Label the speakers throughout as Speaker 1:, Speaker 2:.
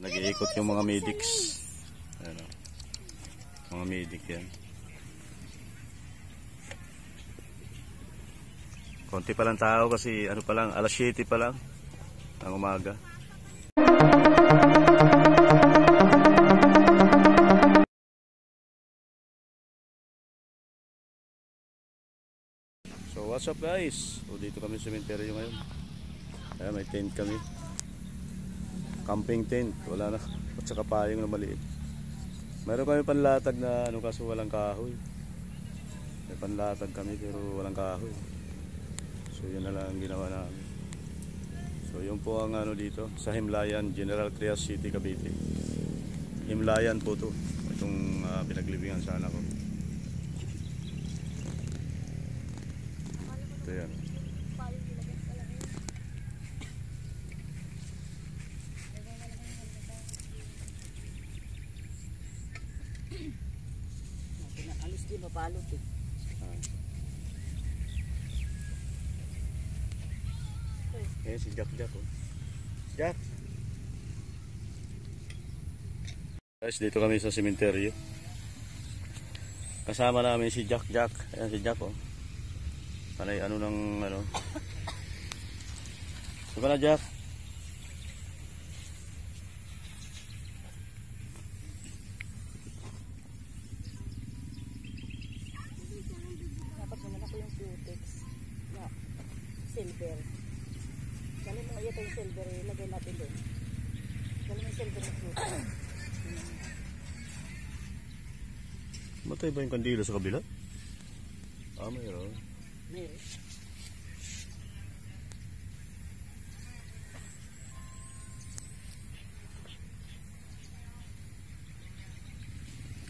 Speaker 1: Nag-iikot yung mga medics. Ayan o. Mga medic yan. Konti pa lang tao kasi ano pa lang, alas 7 pa lang ng umaga. So what's up guys? O dito kami sa cemetery ngayon. Ayan, may tent kami. Camping tent, wala na. At saka payong na maliit. Meron kami panlatag na ano kaso walang kahoy. May panlatag kami pero walang kahoy. So yun na lang ang ginawa namin. So yun po ang ano dito sa Himlayan, General Trias City, Cavite. Himlayan po to. Itong pinaglibingan sana ko. Ito yan.
Speaker 2: Alis din mabalot eh.
Speaker 1: Eh si Jack oh. Jack. Guys, dito kami sa sementeryo. Kasama namin si Jack. Ayan si Jack oh. Panay ano ng ano. Saan na Jack?
Speaker 2: Dapat naman ako yung cutex na silver. Dali mo ito yung silver, ilagay natin doon. Dali mo yung silver na cutex.
Speaker 1: Matay ba yung kandila sa kabila? Ah, mayroon.
Speaker 2: Meron.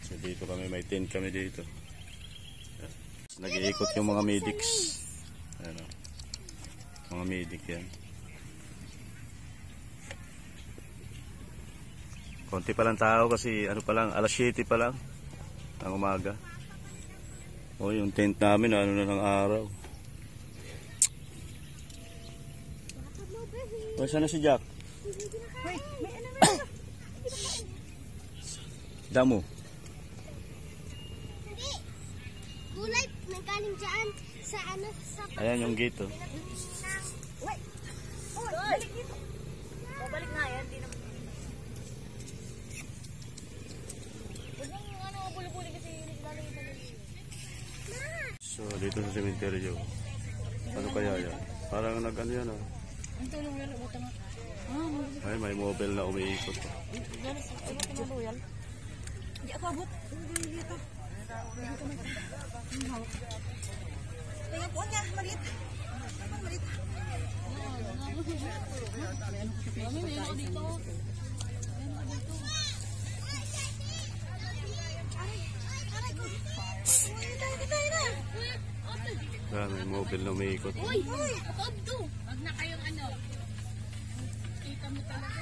Speaker 1: So dito kami, may tent kami dito. Nag-iikot yung mga medics. Ayan o. Mga medic yan. Konti pa lang tao kasi ano pa lang, alas 7 pa lang ng umaga. O yung tent namin ano na ng araw. O sana si Jack? Damo.
Speaker 3: Hindi. Gulay nagaling dyan sa ano sa.
Speaker 1: Ayan yung gate oh.
Speaker 2: Uy! Uy! Balik dito! O, balik na yan. Di naman. Huwag mong ano, buli-buli kasi lalagay na lang.
Speaker 1: So dito sa cemetery ano kaya yan? Parang nag-ano yan oh.
Speaker 2: Ang tulong yan, buta nga.
Speaker 1: Ay, may mobile na umiikot.
Speaker 2: Yan, ay, tinaloyal. Hindi ako abot. Hindi dito. Tingnan po niya, maliit. Maliit. Meron dito.
Speaker 1: Kaya may mobile na umiikot.
Speaker 3: Uy, abdo. Wag na kayong ano. Kita mo talaga.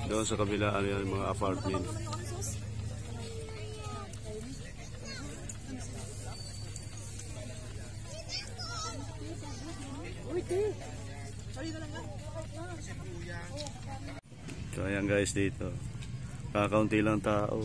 Speaker 1: Doon sa kabila ano yan, mga apartment. So ayan guys dito. Kakaunti lang tao.